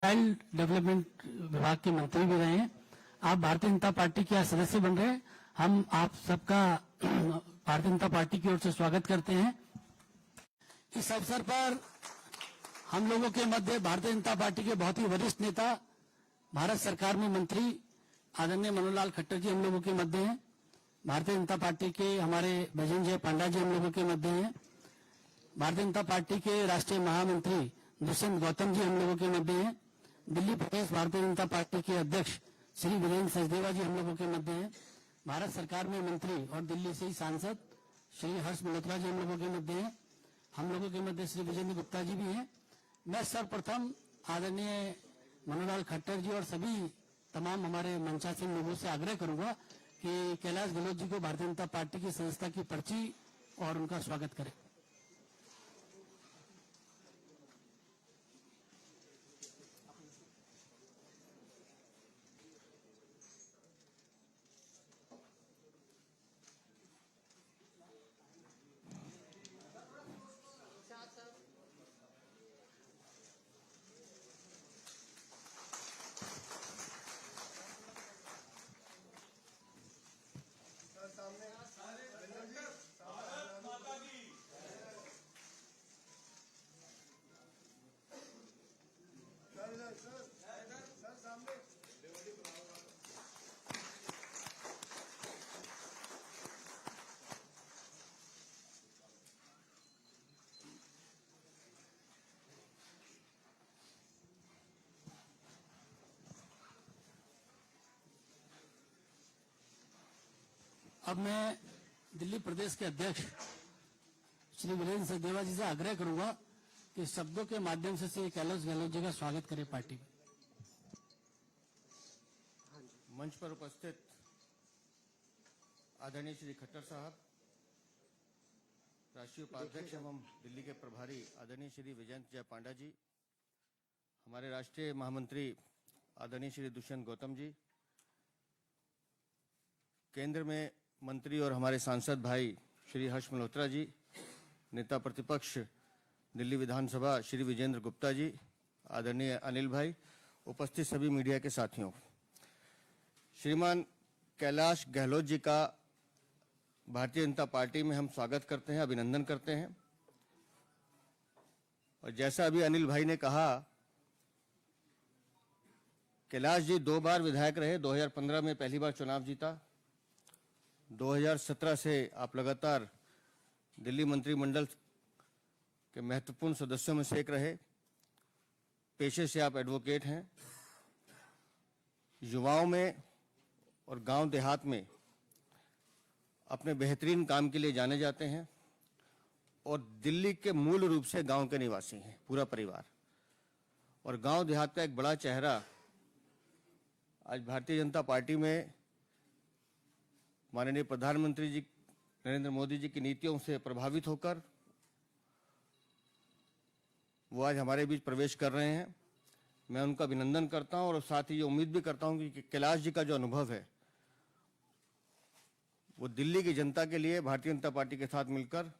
Child development विभाग के मंत्री भी रहे हैं। आप भारतीय जनता पार्टी के सदस्य बन रहे हैं। हम आप सबका भारतीय जनता पार्टी की ओर से स्वागत करते हैं। इस अवसर पर हम लोगों के मध्य भारतीय जनता पार्टी के बहुत ही वरिष्ठ नेता, भारत सरकार में मंत्री आदरणीय मनोहर लाल खट्टर जी हम लोगों के मध्य हैं। भारतीय जनता पार्टी के हमारे बैजंजय पांडा जी हम लोगों के मध्य हैं। भारतीय जनता पार्टी के राष्ट्रीय महामंत्री दुष्यंत गौतम जी हम लोगों के मध्य हैं। दिल्ली प्रदेश भारतीय जनता पार्टी के अध्यक्ष श्री वीरेंद्र सचदेवा जी हम लोगों के मध्य हैं। भारत सरकार में मंत्री और दिल्ली से ही सांसद श्री हर्ष मल्होत्रा जी हम लोगों के मध्य हैं। हम लोगों के मध्य श्री विजेंद्र गुप्ता जी भी हैं। मैं सर्वप्रथम आदरणीय मनोहर लाल खट्टर जी और सभी तमाम हमारे मंचासीन लोगों से आग्रह करूंगा कि कैलाश गहलोत जी को भारतीय जनता पार्टी की संस्था की पर्ची और उनका स्वागत करें। अब मैं दिल्ली प्रदेश के अध्यक्ष श्री वीरेंद्र सचदेवा जी से आग्रह करूंगा कि शब्दों के माध्यम से कैलाश गहलोत जी का स्वागत करें पार्टी में। मंच पर उपस्थित आदरणीय श्री खट्टर साहब, राष्ट्रीय उपाध्यक्ष एवं दिल्ली के प्रभारी आदरणीय श्री विजेंद्र जय पांडा जी, हमारे राष्ट्रीय महामंत्री आदरणीय श्री दुष्यंत गौतम जी, केंद्र में मंत्री और हमारे सांसद भाई श्री हर्ष मल्होत्रा जी, नेता प्रतिपक्ष दिल्ली विधानसभा श्री विजेंद्र गुप्ता जी, आदरणीय अनिल भाई, उपस्थित सभी मीडिया के साथियों, श्रीमान कैलाश गहलोत जी का भारतीय जनता पार्टी में हम स्वागत करते हैं, अभिनंदन करते हैं। और जैसा अभी अनिल भाई ने कहा, कैलाश जी 2 बार विधायक रहे। 2015 में पहली बार चुनाव जीता। 2017 से आप लगातार दिल्ली मंत्रिमंडल के महत्वपूर्ण सदस्यों में से एक रहे। पेशे से आप एडवोकेट हैं। युवाओं में और गांव देहात में अपने बेहतरीन काम के लिए जाने जाते हैं और दिल्ली के मूल रूप से गांव के निवासी हैं, पूरा परिवार। और गांव देहात का एक बड़ा चेहरा आज भारतीय जनता पार्टी में माननीय प्रधानमंत्री जी नरेंद्र मोदी जी की नीतियों से प्रभावित होकर वो आज हमारे बीच प्रवेश कर रहे हैं। मैं उनका अभिनंदन करता हूं और साथ ही ये उम्मीद भी करता हूं कि कैलाश जी का जो अनुभव है वो दिल्ली की जनता के लिए भारतीय जनता पार्टी के साथ मिलकर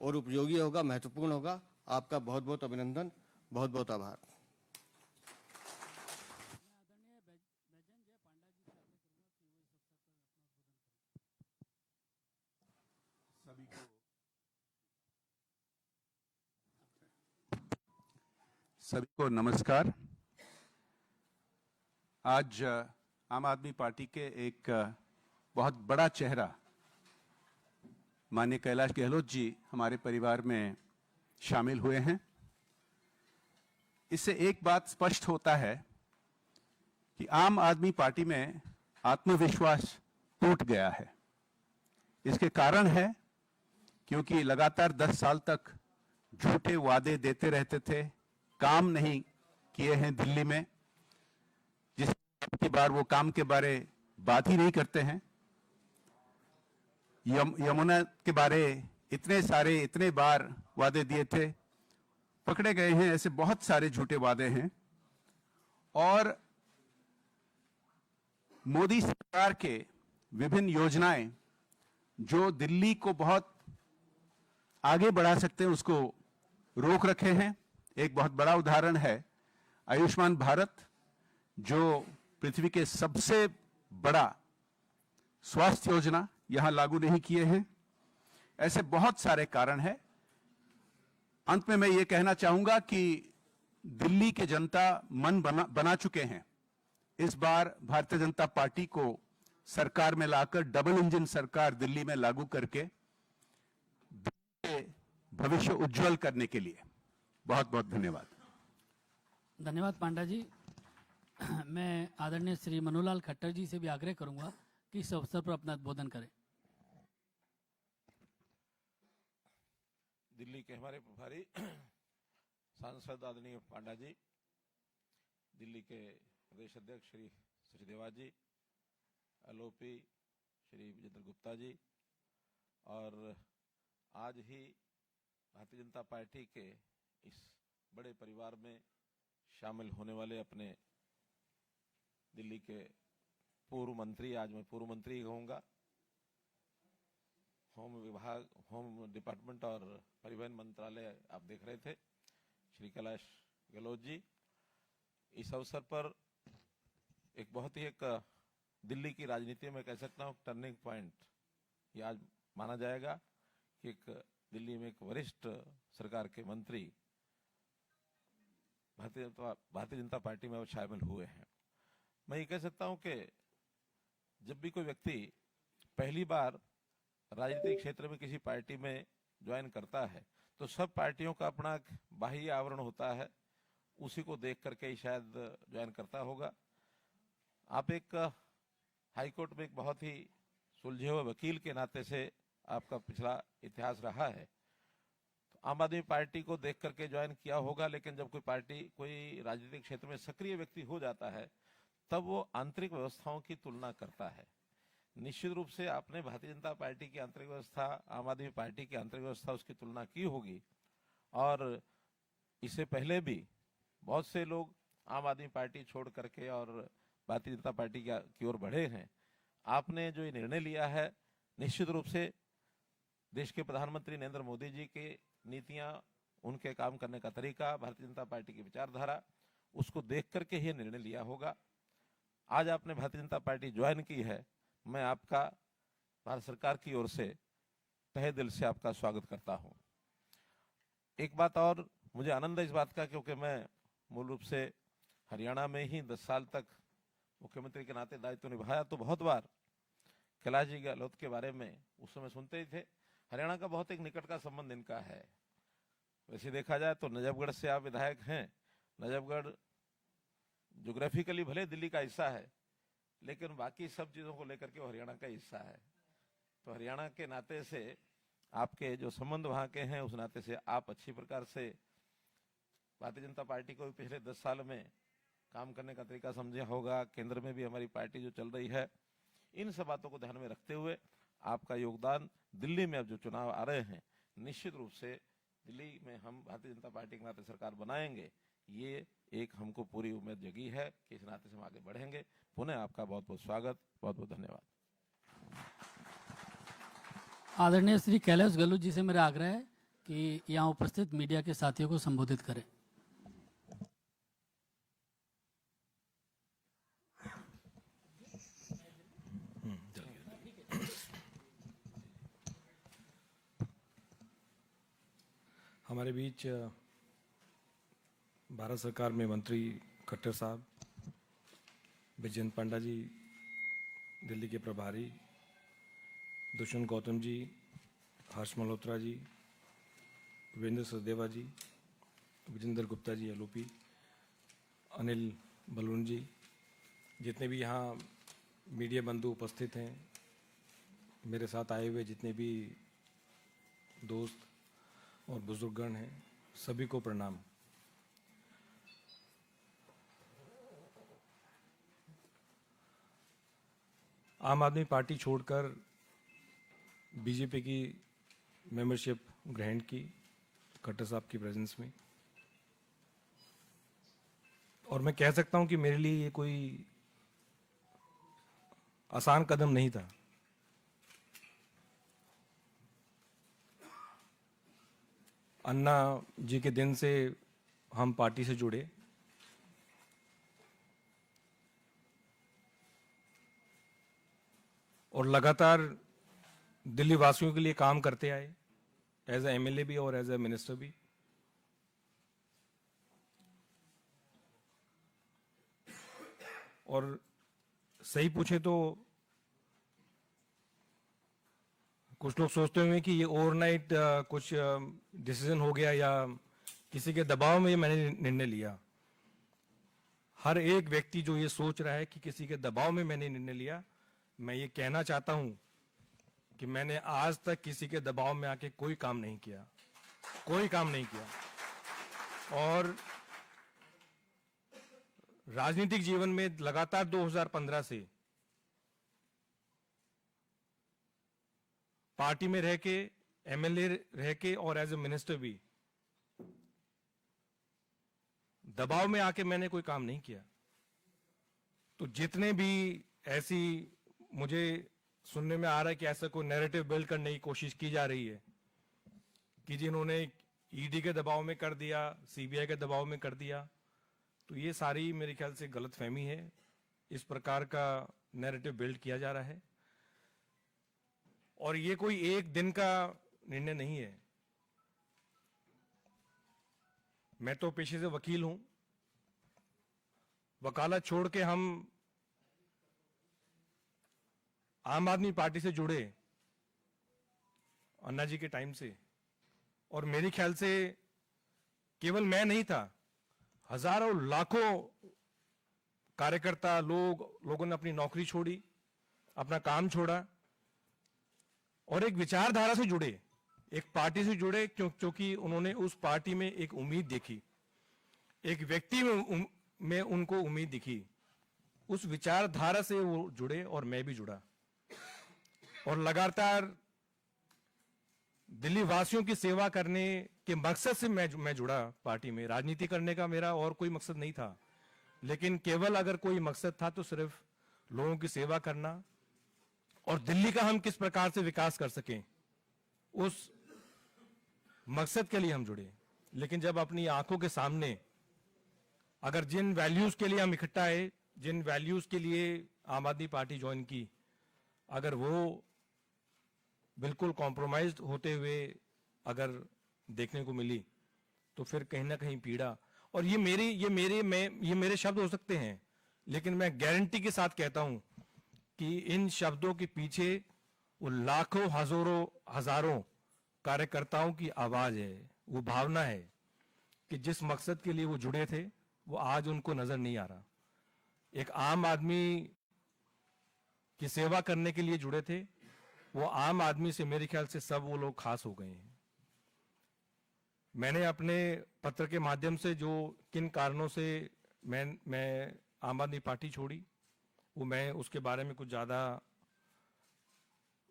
और उपयोगी होगा, महत्वपूर्ण होगा। आपका बहुत बहुत अभिनंदन, बहुत बहुत आभार। सभी को नमस्कार। आज आम आदमी पार्टी के एक बहुत बड़ा चेहरा माननीय कैलाश गहलोत जी हमारे परिवार में शामिल हुए हैं। इससे एक बात स्पष्ट होता है कि आम आदमी पार्टी में आत्मविश्वास टूट गया है। इसके कारण है क्योंकि लगातार 10 साल तक झूठे वादे देते रहते थे, काम नहीं किए हैं दिल्ली में, जिसकी बार वो काम के बारे बात ही नहीं करते हैं। यमुना के बारे इतने बार वादे दिए थे, पकड़े गए हैं। ऐसे बहुत सारे झूठे वादे हैं। और मोदी सरकार के विभिन्न योजनाएं जो दिल्ली को बहुत आगे बढ़ा सकते हैं, उसको रोक रखे हैं। एक बहुत बड़ा उदाहरण है आयुष्मान भारत, जो पृथ्वी के सबसे बड़ा स्वास्थ्य योजना, यहां लागू नहीं किए हैं। ऐसे बहुत सारे कारण हैं। अंत में मैं ये कहना चाहूंगा कि दिल्ली के जनता मन बना चुके हैं। इस बार भारतीय जनता पार्टी को सरकार में लाकर डबल इंजन सरकार दिल्ली में लागू करके भविष्य उज्जवल करने के लिए बहुत बहुत धन्यवाद। धन्यवाद पांडा जी। मैं आदरणीय श्री मनोहरलाल खट्टर जी से भी आग्रह करूंगा कि इस अवसर पर अपना उद्बोधन करें। दिल्ली के हमारे प्रभारी सांसद आदरणीय पांडा जी, दिल्ली के प्रदेश अध्यक्ष श्री सचदेवा जी, एलओपी श्री विजेंद्र गुप्ता जी, और आज ही भारतीय जनता पार्टी के इस बड़े परिवार में शामिल होने वाले अपने दिल्ली के पूर्व मंत्री, आज मैं पूर्व मंत्री कहूंगा, होम विभाग, होम डिपार्टमेंट और परिवहन मंत्रालय आप देख रहे थे, श्री कैलाश गहलोत जी। इस अवसर पर एक बहुत ही एक दिल्ली की राजनीति में कह सकता हूँ टर्निंग पॉइंट ये आज माना जाएगा कि एक दिल्ली में एक वरिष्ठ सरकार के मंत्री भारतीय जनता पार्टी में शामिल हुए हैं। मैं ये कह सकता हूं कि जब भी कोई व्यक्ति पहली बार राजनीतिक क्षेत्र में किसी पार्टी में ज्वाइन करता है तो सब पार्टियों का अपना बाह्य आवरण होता है, उसी को देख करके ही शायद ज्वाइन करता होगा। आप एक हाईकोर्ट में एक बहुत ही सुलझे हुए वकील के नाते से आपका पिछला इतिहास रहा है, तो आम आदमी पार्टी को देख करके ज्वाइन किया होगा। लेकिन जब कोई पार्टी, कोई राजनीतिक क्षेत्र में सक्रिय व्यक्ति हो जाता है तब वो आंतरिक व्यवस्थाओं की तुलना करता है। निश्चित रूप से आपने भारतीय जनता पार्टी की आंतरिक व्यवस्था, आम आदमी पार्टी की आंतरिक व्यवस्था, उसकी तुलना की होगी। और इससे पहले भी बहुत से लोग आम आदमी पार्टी छोड़ करके और भारतीय जनता पार्टी की ओर बढ़े हैं। आपने जो ये निर्णय लिया है, निश्चित रूप से देश के प्रधानमंत्री नरेंद्र मोदी जी की नीतियां, उनके काम करने का तरीका, भारतीय जनता पार्टी की विचारधारा, उसको देख करके ही निर्णय लिया होगा। आज आपने भारतीय जनता पार्टी ज्वाइन की है, मैं आपका भारत सरकार की ओर से तहे दिल से आपका स्वागत करता हूं। एक बात और, मुझे आनंद है इस बात का, क्योंकि मैं मूल रूप से हरियाणा में ही 10 साल तक मुख्यमंत्री के नाते दायित्व निभाया, तो बहुत बार कैलाश जी गहलोत के बारे में उस समय सुनते ही थे। हरियाणा का बहुत एक निकट का संबंध इनका है। वैसे देखा जाए तो नजफगढ़ से आप विधायक हैं। नजफगढ़ ज्योग्राफिकली भले दिल्ली का हिस्सा है, लेकिन बाकी सब चीजों को लेकर के वो हरियाणा का हिस्सा है। तो हरियाणा के नाते से आपके जो संबंध वहां के हैं, उस नाते से आप अच्छी प्रकार से भारतीय जनता पार्टी को भी पिछले 10 साल में काम करने का तरीका समझा होगा। केंद्र में भी हमारी पार्टी जो चल रही है, इन सब बातों को ध्यान में रखते हुए आपका योगदान दिल्ली में अब जो चुनाव आ रहे हैं, निश्चित रूप से दिल्ली में हम भारतीय जनता पार्टी के नाते सरकार बनाएंगे, ये एक हमको पूरी उम्मीद जगी है कि इस नाते से हम आगे बढ़ेंगे। पुनः आपका बहुत बहुत स्वागत, बहुत बहुत धन्यवाद। आदरणीय श्री कैलाश गहलोत जी से मेरा आग्रह है कि यहाँ उपस्थित मीडिया के साथियों को संबोधित करें। हमारे बीच भारत सरकार में मंत्री खट्टर साहब, विजेंद्र पांडा जी दिल्ली के प्रभारी, दुष्यंत गौतम जी, हर्ष मल्होत्रा जी, वीरेंद्र सचदेवा जी, विजेंद्र गुप्ता जी एलओपी, अनिल बलून जी, जितने भी यहाँ मीडिया बंधु उपस्थित हैं, मेरे साथ आए हुए जितने भी दोस्त और बुजुर्गगण हैं, सभी को प्रणाम। आम आदमी पार्टी छोड़कर बीजेपी की मेंबरशिप ग्रहण की खट्टर साहब की प्रेजेंस में, और मैं कह सकता हूं कि मेरे लिए ये कोई आसान कदम नहीं था। अन्ना जी के दिन से हम पार्टी से जुड़े और लगातार दिल्ली वासियों के लिए काम करते आए, एज ए एमएलए भी और एज ए मिनिस्टर भी। और सही पूछे तो कुछ लोग सोचते हुए कि ये ओवरनाइट कुछ डिसीजन हो गया या किसी के दबाव में मैंने निर्णय लिया। हर एक व्यक्ति जो ये सोच रहा है कि किसी के दबाव में मैंने निर्णय लिया, मैं ये कहना चाहता हूं कि मैंने आज तक किसी के दबाव में आके कोई काम नहीं किया, कोई काम नहीं किया। और राजनीतिक जीवन में लगातार 2015 से पार्टी में रह के, एमएलए रह के और एज ए मिनिस्टर भी दबाव में आके मैंने कोई काम नहीं किया। तो जितने भी ऐसी मुझे सुनने में आ रहा है कि ऐसा कोई नैरेटिव बिल्ड करने की कोशिश की जा रही है कि जिन्होंने ईडी के दबाव में कर दिया, सीबीआई के दबाव में कर दिया, तो ये सारी मेरे ख्याल से गलतफहमी है। इस प्रकार का नैरेटिव बिल्ड किया जा रहा है और ये कोई एक दिन का निर्णय नहीं है। मैं तो पेशे से वकील हूं, वकालत छोड़ के हम आम आदमी पार्टी से जुड़े अन्ना जी के टाइम से, और मेरे ख्याल से केवल मैं नहीं था, हजारों लाखों कार्यकर्ता लोगों ने अपनी नौकरी छोड़ी, अपना काम छोड़ा और एक विचारधारा से जुड़े, एक पार्टी से जुड़े क्योंकि उन्होंने उस पार्टी में एक उम्मीद देखी, एक व्यक्ति में उनको उम्मीद दिखी। उस विचारधारा से वो जुड़े और मैं भी जुड़ा और लगातार दिल्ली वासियों की सेवा करने के मकसद से मैं जुड़ा पार्टी में। राजनीति करने का मेरा और कोई मकसद नहीं था, लेकिन केवल अगर कोई मकसद था तो सिर्फ लोगों की सेवा करना और दिल्ली का हम किस प्रकार से विकास कर सकें, उस मकसद के लिए हम जुड़े। लेकिन जब अपनी आंखों के सामने अगर जिन वैल्यूज के लिए हम इकट्ठा आए, जिन वैल्यूज के लिए आम आदमी पार्टी ज्वाइन की, अगर वो बिल्कुल कॉम्प्रोमाइज्ड होते हुए अगर देखने को मिली तो फिर कहीं ना कहीं पीड़ा। और ये मेरे शब्द हो सकते हैं, लेकिन मैं गारंटी के साथ कहता हूं कि इन शब्दों के पीछे वो लाखों हजारों कार्यकर्ताओं की आवाज है, वो भावना है कि जिस मकसद के लिए वो जुड़े थे वो आज उनको नजर नहीं आ रहा। एक आम आदमी की सेवा करने के लिए जुड़े थे, वो आम आदमी से मेरे ख्याल से सब वो लोग खास हो गए हैं। मैंने अपने पत्र के माध्यम से जो किन कारणों से मैं आम आदमी पार्टी छोड़ी, वो मैं उसके बारे में कुछ ज्यादा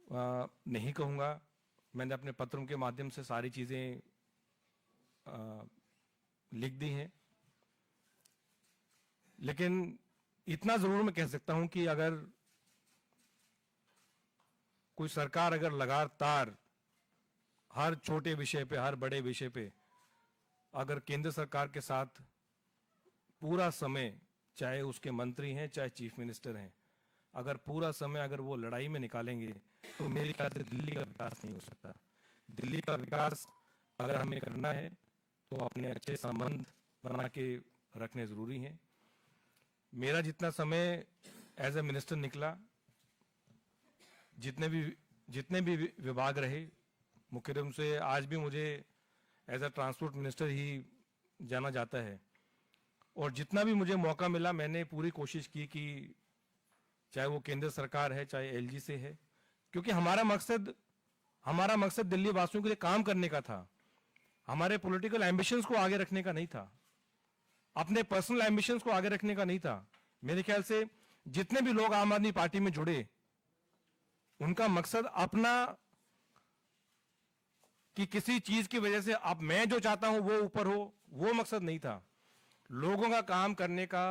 नहीं कहूंगा। मैंने अपने पत्रों के माध्यम से सारी चीजें लिख दी हैं, लेकिन इतना जरूर मैं कह सकता हूं कि अगर कोई सरकार अगर लगातार हर छोटे विषय पे, हर बड़े विषय पे अगर केंद्र सरकार के साथ पूरा समय, चाहे उसके मंत्री हैं चाहे चीफ मिनिस्टर हैं, अगर पूरा समय अगर वो लड़ाई में निकालेंगे तो मेरे ख्याल से दिल्ली का विकास नहीं हो सकता। दिल्ली का विकास अगर हमें करना है तो अपने अच्छे संबंध बना के रखने जरूरी हैं। मेरा जितना समय एज ए मिनिस्टर निकला, जितने भी विभाग रहे, मुख्य रूप से आज भी मुझे एज ए ट्रांसपोर्ट मिनिस्टर ही जाना जाता है, और जितना भी मुझे मौका मिला मैंने पूरी कोशिश की कि चाहे वो केंद्र सरकार है चाहे एलजी से है, क्योंकि हमारा मकसद दिल्ली वासियों के लिए काम करने का था। हमारे पॉलिटिकल एम्बिशंस को आगे रखने का नहीं था, अपने पर्सनल एम्बिशंस को आगे रखने का नहीं था। मेरे ख्याल से जितने भी लोग आम आदमी पार्टी में जुड़े, उनका मकसद अपना कि किसी चीज की वजह से अब मैं जो चाहता हूं वो ऊपर हो, वो मकसद नहीं था। लोगों का काम करने का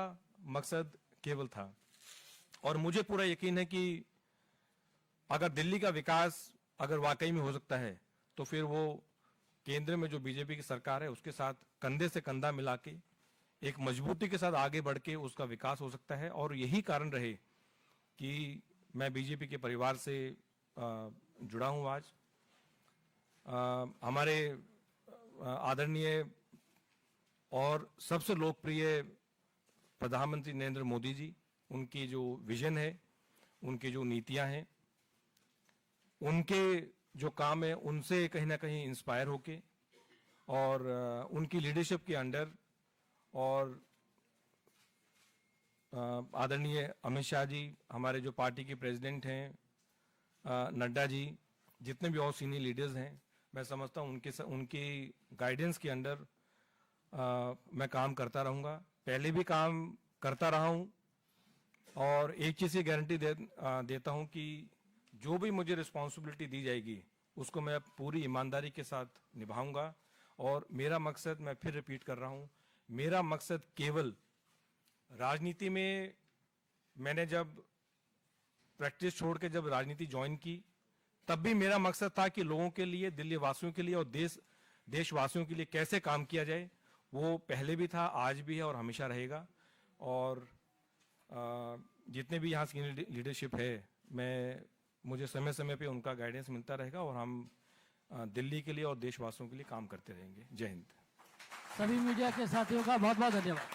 मकसद केवल था। और मुझे पूरा यकीन है कि अगर दिल्ली का विकास अगर वाकई में हो सकता है तो फिर वो केंद्र में जो बीजेपी की सरकार है उसके साथ कंधे से कंधा मिला के एक मजबूती के साथ आगे बढ़ के उसका विकास हो सकता है। और यही कारण रहे कि मैं बीजेपी के परिवार से जुड़ा हूं आज। हमारे आदरणीय और सबसे लोकप्रिय प्रधानमंत्री नरेंद्र मोदी जी, उनकी जो विजन है, उनकी जो नीतियां हैं, उनके जो काम है, उनसे कहीं ना कहीं इंस्पायर होके और उनकी लीडरशिप के अंडर और आदरणीय अमित शाह जी, हमारे जो पार्टी के प्रेसिडेंट हैं, नड्डा जी, जितने भी और सीनियर लीडर्स हैं, मैं समझता हूं उनकी गाइडेंस के अंडर मैं काम करता रहूंगा। पहले भी काम करता रहा हूं और एक चीज की गारंटी देता हूं कि जो भी मुझे रिस्पॉन्सिबिलिटी दी जाएगी उसको मैं पूरी ईमानदारी के साथ निभाऊंगा। और मेरा मकसद, मैं फिर रिपीट कर रहा हूं, मेरा मकसद केवल राजनीति में, मैंने जब प्रैक्टिस छोड़ के जब राजनीति ज्वाइन की तब भी मेरा मकसद था कि लोगों के लिए, दिल्ली वासियों के लिए और देशवासियों के लिए कैसे काम किया जाए। वो पहले भी था, आज भी है और हमेशा रहेगा। और जितने भी यहाँ सीनियर लीडरशिप है, मुझे समय समय पे उनका गाइडेंस मिलता रहेगा और हम दिल्ली के लिए और देशवासियों के लिए काम करते रहेंगे। जय हिंद। सभी मीडिया के साथियों का बहुत बहुत धन्यवाद।